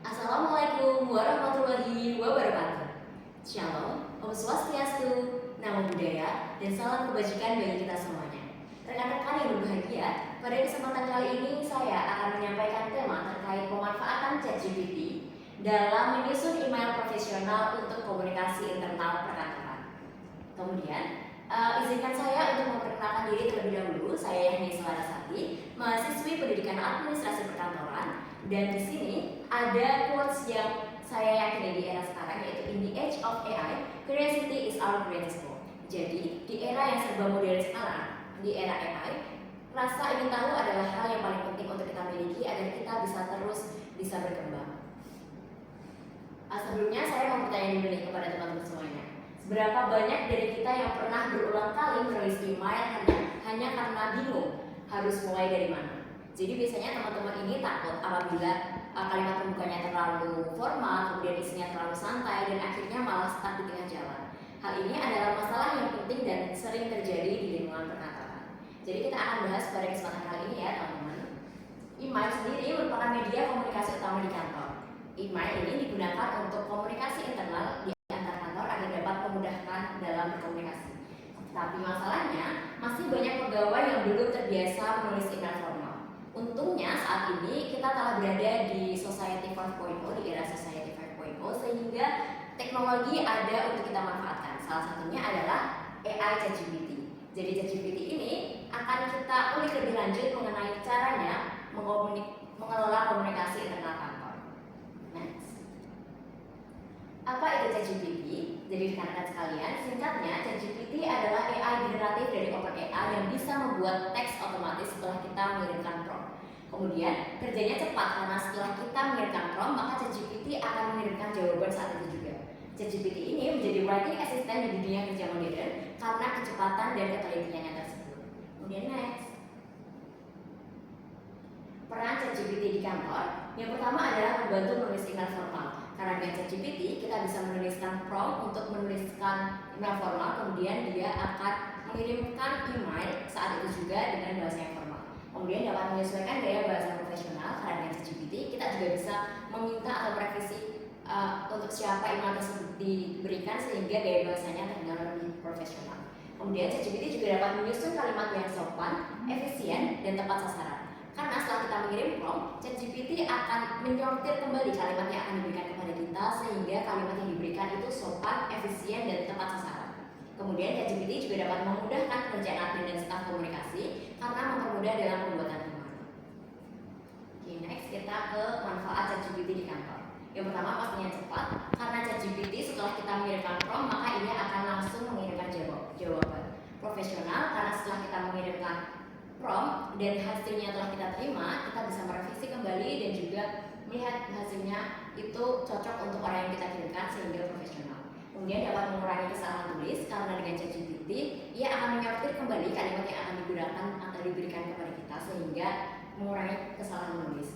Assalamualaikum warahmatullahi wabarakatuh. Shalom, Om Swastiastu, Namo Buddhaya, dan salam kebajikan bagi kita semuanya. Rekan-rekan yang berbahagia, pada kesempatan kali ini saya akan menyampaikan tema terkait pemanfaatan ChatGPT dalam menyusun email profesional untuk komunikasi internal perkantoran. Kemudian, izinkan saya untuk memperkenalkan diri terlebih dahulu. Saya Yani Selarasati, mahasiswi Pendidikan Administrasi Perkantoran, dan di sini ada quotes yang saya yakini di era sekarang, yaitu in the age of AI, curiosity is our greatest goal. Jadi, di era yang serba modern sekarang, di era AI, rasa ingin tahu adalah hal yang paling penting untuk kita miliki agar kita bisa berkembang. Sebelumnya saya mau bertanya dulu nih kepada teman-teman semuanya. Seberapa banyak dari kita yang pernah berulang kali menulis email hanya karena bingung harus mulai dari mana? Jadi biasanya teman-teman ini takut apabila kalimat pembukanya terlalu formal, kemudian isinya terlalu santai, dan akhirnya malah stuck di tengah jalan. Hal ini adalah masalah yang penting dan sering terjadi di lingkungan perkantoran. Jadi kita akan bahas pada kesempatan kali ini ya teman-teman. Email sendiri merupakan media komunikasi utama di kantor. Email ini digunakan untuk komunikasi internal di antar kantor agar dapat memudahkan dalam berkomunikasi. Tapi masalahnya, masih banyak pegawai yang belum terbiasa menulis email formal. Untungnya saat ini kita telah berada di Society 4.0, di era Society 5.0, sehingga teknologi ada untuk kita manfaatkan. Salah satunya adalah AI ChatGPT. Jadi ChatGPT ini akan kita ulik lebih lanjut mengenai caranya mengelola komunikasi internal kantor. Next. Apa itu ChatGPT? Jadi rekan-rekan sekalian, singkatnya ChatGPT adalah AI generatif dari OpenAI yang bisa membuat teks otomatis setelah kita mengirimkan prompt. Kemudian kerjanya cepat karena setelah kita mengirimkan prompt, maka ChatGPT akan mengirimkan jawaban saat itu juga. ChatGPT ini menjadi writing assistant di dunia kerja modern karena kecepatan dan ketelitiannya tersebut. Kemudian next. Peran ChatGPT di kantor, yang pertama adalah membantu menulis email formal. Karena dengan ChatGPT kita bisa menuliskan prompt untuk menuliskan email formal, kemudian dia akan mengirimkan email saat itu juga dengan bahasa yang formal. Kemudian dapat menyesuaikan gaya bahasa profesional. Karena dengan ChatGPT kita juga bisa meminta atau merevisi untuk siapa email tersebut diberikan sehingga gaya bahasanya terdengar lebih profesional. Kemudian ChatGPT juga dapat menyusun kalimat yang sopan, efisien, dan tepat sasaran. Karena setelah kita mengirim prompt, ChatGPT akan menyortir kembali kalimat yang akan diberikan kepada kita sehingga kalimat yang diberikan itu sopan, efisien, dan tepat sasaran. Kemudian ChatGPT juga dapat memudahkan pekerjaan admin dan staf komunikasi karena mempermudah dalam pembuatan email. Oke, next kita ke manfaat ChatGPT di kantor. Yang pertama pastinya cepat, karena ChatGPT setelah kita mengirimkan prompt maka ini akan langsung mengirimkan jawaban. Profesional, karena setelah kita mengirimkan prompt dan hasilnya telah kita terima, kita bisa merevisi kembali dan juga melihat hasilnya itu cocok untuk orang yang kita kirimkan sehingga profesional. Kemudian dapat mengurangi kesalahan tulis karena dengan ChatGPT ia akan menyortir kembali kalimat yang akan digunakan atau diberikan kepada kita sehingga mengurangi kesalahan menulis.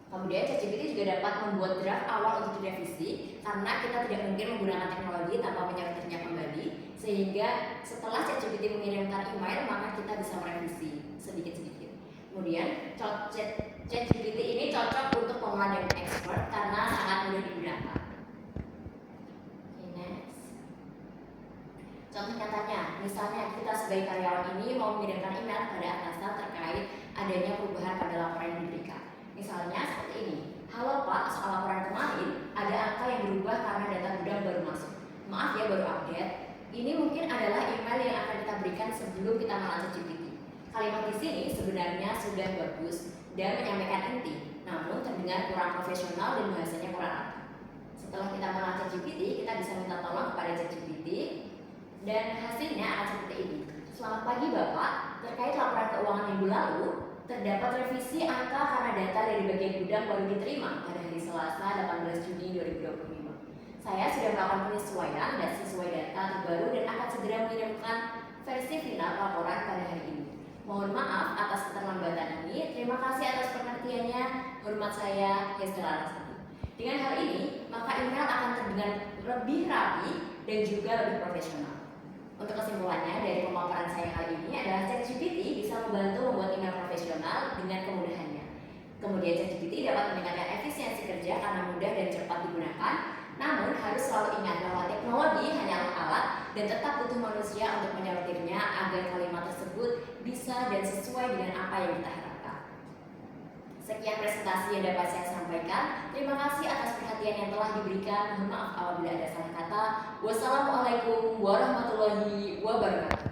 Kemudian ChatGPT juga dapat membuat draft awal untuk direvisi karena kita tidak mungkin menggunakan teknologi tanpa menyortirnya kembali, sehingga setelah ChatGPT mengirimkan email maka kita bisa merevisi sedikit-sedikit. Kemudian ChatGPT ini cocok untuk pemula dan expert karena sangat mudah digunakan. Next. Contoh nyatanya, misalnya kita sebagai karyawan ini mau mengirimkan email pada atasan terkait adanya perubahan pada laporan yang diberikan. Misalnya seperti ini, halo Pak, soal laporan kemarin ada angka yang berubah karena data gudang baru masuk. Maaf ya baru update. Ini mungkin adalah email yang akan kita berikan sebelum kita mengakses ChatGPT. Kalimat di sini sebenarnya sudah bagus dan menyampaikan inti, namun terdengar kurang profesional dan bahasanya kurang rapi. Setelah kita mengakses ChatGPT, kita bisa minta tolong kepada ChatGPT dan hasilnya akan seperti ini. Selamat pagi Bapak, terkait laporan keuangan minggu lalu, terdapat revisi angka karena data dari bagian gudang baru diterima pada hari Selasa 18 Juni 2025. Saya sudah melakukan penyesuaian dan sesuai data terbaru dan akan segera mengirimkan versi final laporan pada hari ini. Mohon maaf atas keterlambatan ini. Terima kasih atas pengertiannya. Hormat saya, Hesda Larasati. Dengan hal ini, maka email akan terdengar lebih rapi dan juga lebih profesional. Untuk kesimpulannya dari pemaparan saya kali ini adalah ChatGPT bisa membantu membuat email profesional dengan kemudahannya. Kemudian ChatGPT dapat meningkatkan efisiensi kerja karena harus selalu ingat bahwa teknologi hanyalah alat dan tetap butuh manusia untuk menyortirnya agar kalimat tersebut bisa dan sesuai dengan apa yang kita harapkan. Sekian presentasi yang dapat saya sampaikan. Terima kasih atas perhatian yang telah diberikan. Mohon maaf apabila ada salah kata. Wassalamualaikum warahmatullahi wabarakatuh.